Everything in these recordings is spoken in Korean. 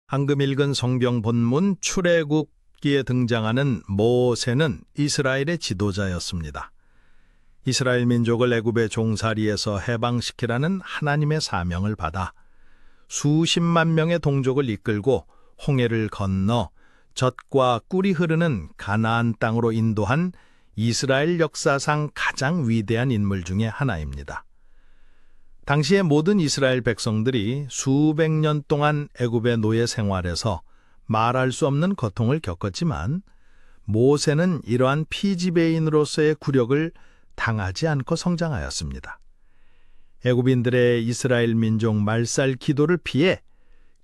방금 읽은 성경 본문 출애굽기에 등장하는 모세는 이스라엘의 지도자였습니다. 이스라엘 민족을 애굽의 종살이에서 해방시키라는 하나님의 사명을 받아 수십만 명의 동족을 이끌고 홍해를 건너 젖과 꿀이 흐르는 가나안 땅으로 인도한 이스라엘 역사상 가장 위대한 인물 중에 하나입니다. 당시의 모든 이스라엘 백성들이 수백 년 동안 애굽의 노예 생활에서 말할 수 없는 고통을 겪었지만 모세는 이러한 피지배인으로서의 굴욕을 당하지 않고 성장하였습니다. 애굽인들의 이스라엘 민족 말살 기도를 피해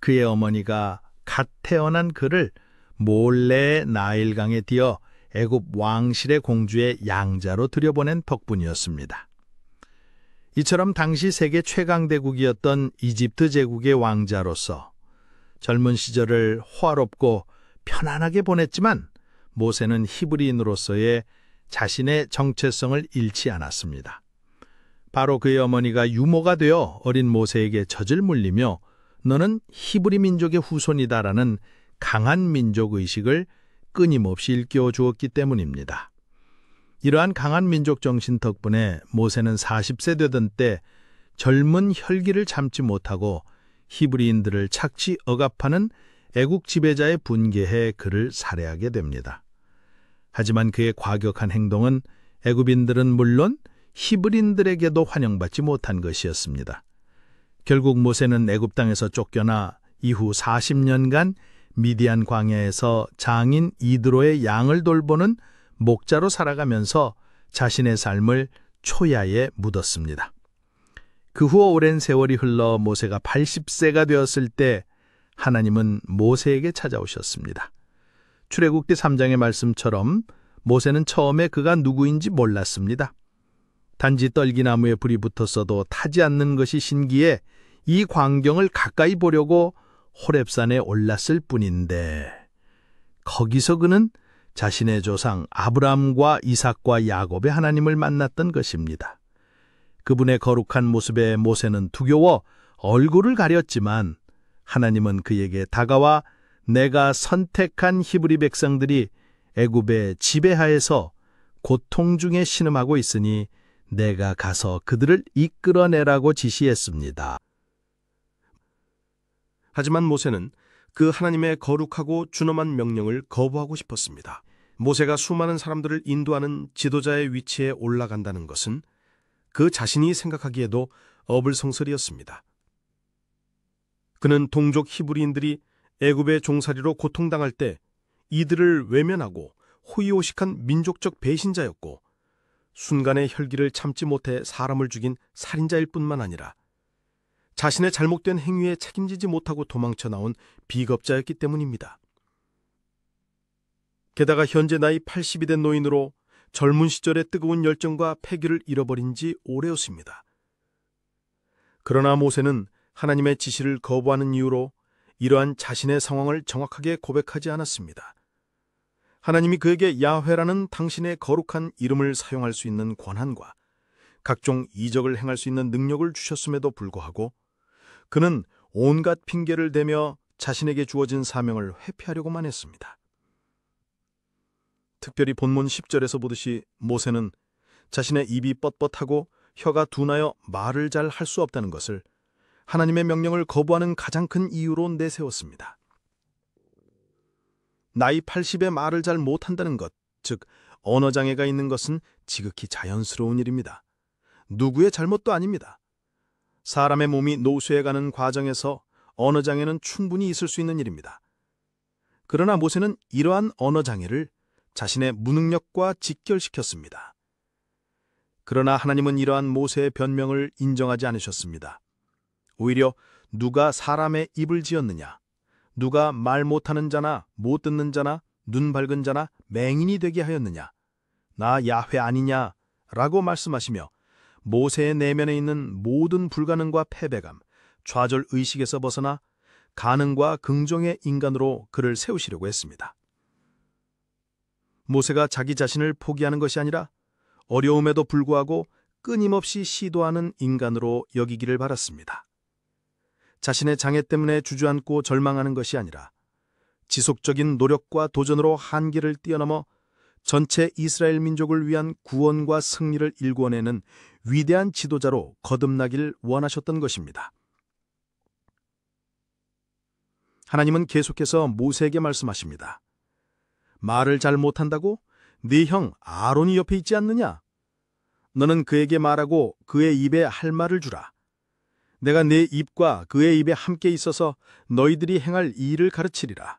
그의 어머니가 갓 태어난 그를 몰래 나일강에 띄어 애굽 왕실의 공주의 양자로 들여보낸 덕분이었습니다. 이처럼 당시 세계 최강대국이었던 이집트 제국의 왕자로서 젊은 시절을 호화롭고 편안하게 보냈지만 모세는 히브리인으로서의 자신의 정체성을 잃지 않았습니다. 바로 그의 어머니가 유모가 되어 어린 모세에게 젖을 물리며 너는 히브리 민족의 후손이다라는 강한 민족의식을 끊임없이 일깨워 주었기 때문입니다. 이러한 강한 민족 정신 덕분에 모세는 40세 되던 때 젊은 혈기를 참지 못하고 히브리인들을 착취 억압하는 애국 지배자의 분개해 그를 살해하게 됩니다. 하지만 그의 과격한 행동은 애굽인들은 물론 히브리인들에게도 환영받지 못한 것이었습니다. 결국 모세는 애굽 땅에서 쫓겨나 이후 40년간 미디안 광야에서 장인 이드로의 양을 돌보는 목자로 살아가면서 자신의 삶을 초야에 묻었습니다. 그 후 오랜 세월이 흘러 모세가 80세가 되었을 때 하나님은 모세에게 찾아오셨습니다. 출애굽기 3장의 말씀처럼 모세는 처음에 그가 누구인지 몰랐습니다. 단지 떨기나무에 불이 붙었어도 타지 않는 것이 신기해 이 광경을 가까이 보려고 호렙산에 올랐을 뿐인데 거기서 그는 자신의 조상 아브라함과 이삭과 야곱의 하나님을 만났던 것입니다. 그분의 거룩한 모습에 모세는 두려워 얼굴을 가렸지만 하나님은 그에게 다가와 내가 선택한 히브리 백성들이 애굽의 지배하에서 고통 중에 신음하고 있으니 내가 가서 그들을 이끌어내라고 지시했습니다. 하지만 모세는 그 하나님의 거룩하고 준엄한 명령을 거부하고 싶었습니다. 모세가 수많은 사람들을 인도하는 지도자의 위치에 올라간다는 것은 그 자신이 생각하기에도 어불성설이었습니다. 그는 동족 히브리인들이 애굽의 종살이로 고통당할 때 이들을 외면하고 호의호식한 민족적 배신자였고 순간의 혈기를 참지 못해 사람을 죽인 살인자일 뿐만 아니라 자신의 잘못된 행위에 책임지지 못하고 도망쳐 나온 비겁자였기 때문입니다. 게다가 현재 나이 80이 된 노인으로 젊은 시절의 뜨거운 열정과 패기를 잃어버린 지 오래였습니다. 그러나 모세는 하나님의 지시를 거부하는 이유로 이러한 자신의 상황을 정확하게 고백하지 않았습니다. 하나님이 그에게 야훼라는 당신의 거룩한 이름을 사용할 수 있는 권한과 각종 이적을 행할 수 있는 능력을 주셨음에도 불구하고 그는 온갖 핑계를 대며 자신에게 주어진 사명을 회피하려고만 했습니다. 특별히 본문 10절에서 보듯이 모세는 자신의 입이 뻣뻣하고 혀가 둔하여 말을 잘 할 수 없다는 것을 하나님의 명령을 거부하는 가장 큰 이유로 내세웠습니다. 나이 80에 말을 잘 못한다는 것, 즉 언어장애가 있는 것은 지극히 자연스러운 일입니다. 누구의 잘못도 아닙니다. 사람의 몸이 노쇠해가는 과정에서 언어장애는 충분히 있을 수 있는 일입니다. 그러나 모세는 이러한 언어장애를 자신의 무능력과 직결시켰습니다. 그러나 하나님은 이러한 모세의 변명을 인정하지 않으셨습니다. 오히려 누가 사람의 입을 지었느냐, 누가 말 못하는 자나 못 듣는 자나 눈 밝은 자나 맹인이 되게 하였느냐, 나 야훼 아니냐 라고 말씀하시며 모세의 내면에 있는 모든 불가능과 패배감, 좌절의식에서 벗어나 가능과 긍정의 인간으로 그를 세우시려고 했습니다. 모세가 자기 자신을 포기하는 것이 아니라 어려움에도 불구하고 끊임없이 시도하는 인간으로 여기기를 바랐습니다. 자신의 장애 때문에 주저앉고 절망하는 것이 아니라 지속적인 노력과 도전으로 한계를 뛰어넘어 전체 이스라엘 민족을 위한 구원과 승리를 일궈내는 위대한 지도자로 거듭나길 원하셨던 것입니다. 하나님은 계속해서 모세에게 말씀하십니다. 말을 잘 못한다고 네 형 아론이 옆에 있지 않느냐? 너는 그에게 말하고 그의 입에 할 말을 주라. 내가 내 입과 그의 입에 함께 있어서 너희들이 행할 일을 가르치리라.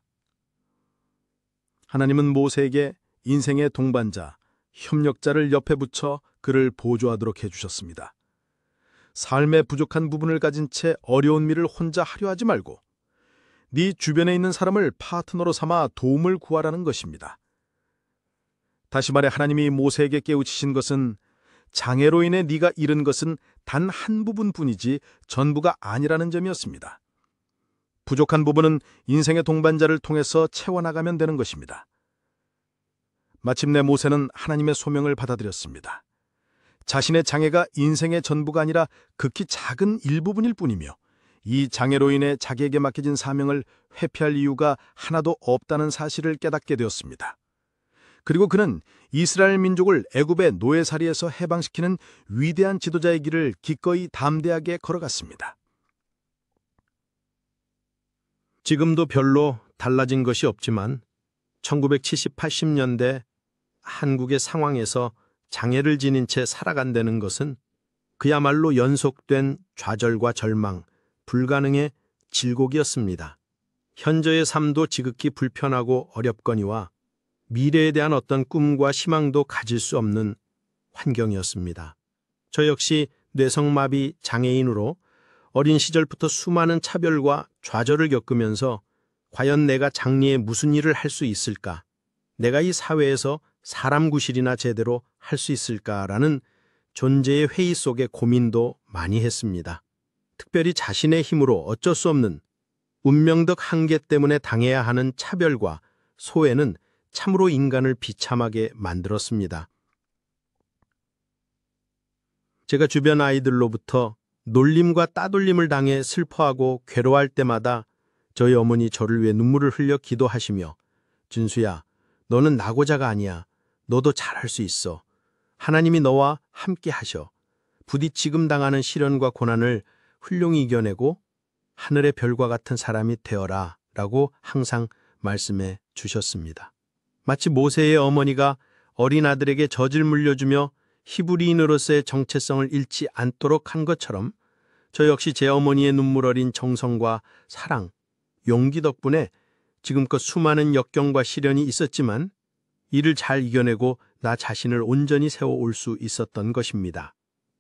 하나님은 모세에게 인생의 동반자, 협력자를 옆에 붙여 그를 보조하도록 해주셨습니다. 삶의 부족한 부분을 가진 채 어려운 일을 혼자 하려 하지 말고 네 주변에 있는 사람을 파트너로 삼아 도움을 구하라는 것입니다. 다시 말해 하나님이 모세에게 깨우치신 것은 장애로 인해 네가 잃은 것은 단 한 부분뿐이지 전부가 아니라는 점이었습니다. 부족한 부분은 인생의 동반자를 통해서 채워나가면 되는 것입니다. 마침내 모세는 하나님의 소명을 받아들였습니다. 자신의 장애가 인생의 전부가 아니라 극히 작은 일부분일 뿐이며 이 장애로 인해 자기에게 맡겨진 사명을 회피할 이유가 하나도 없다는 사실을 깨닫게 되었습니다. 그리고 그는 이스라엘 민족을 애굽의 노예살이에서 해방시키는 위대한 지도자의 길을 기꺼이 담대하게 걸어갔습니다. 지금도 별로 달라진 것이 없지만 1970, 80년대 한국의 상황에서 장애를 지닌 채 살아간다는 것은 그야말로 연속된 좌절과 절망, 불가능의 질곡이었습니다. 현재의 삶도 지극히 불편하고 어렵거니와 미래에 대한 어떤 꿈과 희망도 가질 수 없는 환경이었습니다. 저 역시 뇌성마비 장애인으로 어린 시절부터 수많은 차별과 좌절을 겪으면서 과연 내가 장래에 무슨 일을 할 수 있을까? 내가 이 사회에서 사람 구실이나 제대로 할 수 있을까라는 존재의 회의 속에 고민도 많이 했습니다. 특별히 자신의 힘으로 어쩔 수 없는 운명적 한계 때문에 당해야 하는 차별과 소외는 참으로 인간을 비참하게 만들었습니다. 제가 주변 아이들로부터 놀림과 따돌림을 당해 슬퍼하고 괴로워할 때마다 저희 어머니 저를 위해 눈물을 흘려 기도하시며 준수야, 너는 낙오자가 아니야. 너도 잘할 수 있어. 하나님이 너와 함께 하셔. 부디 지금 당하는 시련과 고난을 훌륭히 이겨내고 하늘의 별과 같은 사람이 되어라 라고 항상 말씀해 주셨습니다. 마치 모세의 어머니가 어린 아들에게 젖을 물려주며 히브리인으로서의 정체성을 잃지 않도록 한 것처럼 저 역시 제 어머니의 눈물 어린 정성과 사랑, 용기 덕분에 지금껏 수많은 역경과 시련이 있었지만 이를 잘 이겨내고 나 자신을 온전히 세워올 수 있었던 것입니다.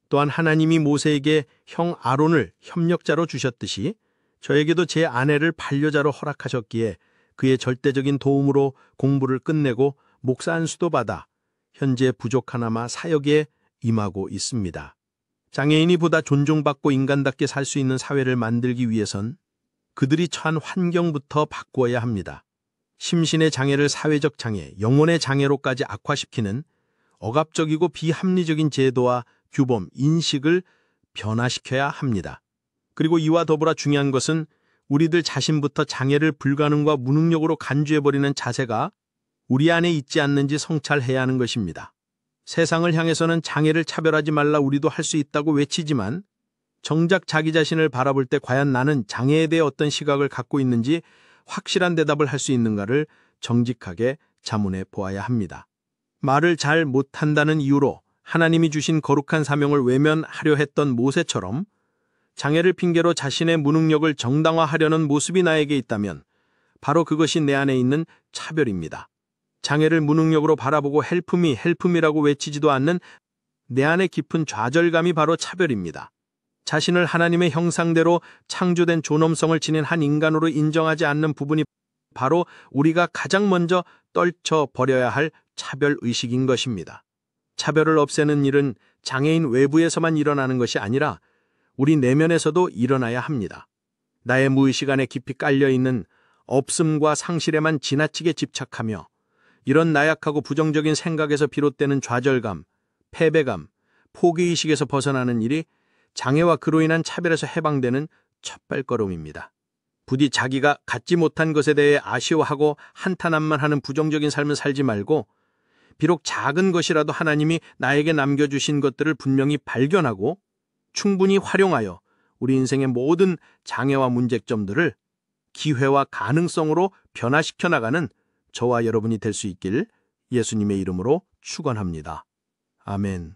또한 하나님이 모세에게 형 아론을 협력자로 주셨듯이 저에게도 제 아내를 반려자로 허락하셨기에 그의 절대적인 도움으로 공부를 끝내고 목사 안수도 받아 현재 부족하나마 사역에 임하고 있습니다. 장애인이 보다 존중받고 인간답게 살 수 있는 사회를 만들기 위해선 그들이 처한 환경부터 바꾸어야 합니다. 심신의 장애를 사회적 장애, 영혼의 장애로까지 악화시키는 억압적이고 비합리적인 제도와 규범, 인식을 변화시켜야 합니다. 그리고 이와 더불어 중요한 것은 우리들 자신부터 장애를 불가능과 무능력으로 간주해버리는 자세가 우리 안에 있지 않는지 성찰해야 하는 것입니다. 세상을 향해서는 장애를 차별하지 말라 우리도 할 수 있다고 외치지만 정작 자기 자신을 바라볼 때 과연 나는 장애에 대해 어떤 시각을 갖고 있는지 확실한 대답을 할 수 있는가를 정직하게 자문해 보아야 합니다. 말을 잘 못한다는 이유로 하나님이 주신 거룩한 사명을 외면하려 했던 모세처럼 장애를 핑계로 자신의 무능력을 정당화하려는 모습이 나에게 있다면 바로 그것이 내 안에 있는 차별입니다. 장애를 무능력으로 바라보고 헬프미라고 외치지도 않는 내 안에 깊은 좌절감이 바로 차별입니다. 자신을 하나님의 형상대로 창조된 존엄성을 지닌 한 인간으로 인정하지 않는 부분이 바로 우리가 가장 먼저 떨쳐버려야 할 차별의식인 것입니다. 차별을 없애는 일은 장애인 외부에서만 일어나는 것이 아니라 우리 내면에서도 일어나야 합니다. 나의 무의식 안에 깊이 깔려있는 없음과 상실에만 지나치게 집착하며 이런 나약하고 부정적인 생각에서 비롯되는 좌절감, 패배감, 포기의식에서 벗어나는 일이 장애와 그로 인한 차별에서 해방되는 첫발걸음입니다. 부디 자기가 갖지 못한 것에 대해 아쉬워하고 한탄함만 하는 부정적인 삶을 살지 말고 비록 작은 것이라도 하나님이 나에게 남겨주신 것들을 분명히 발견하고 충분히 활용하여 우리 인생의 모든 장애와 문제점들을 기회와 가능성으로 변화시켜 나가는 저와 여러분이 될 수 있길 예수님의 이름으로 축원합니다. 아멘.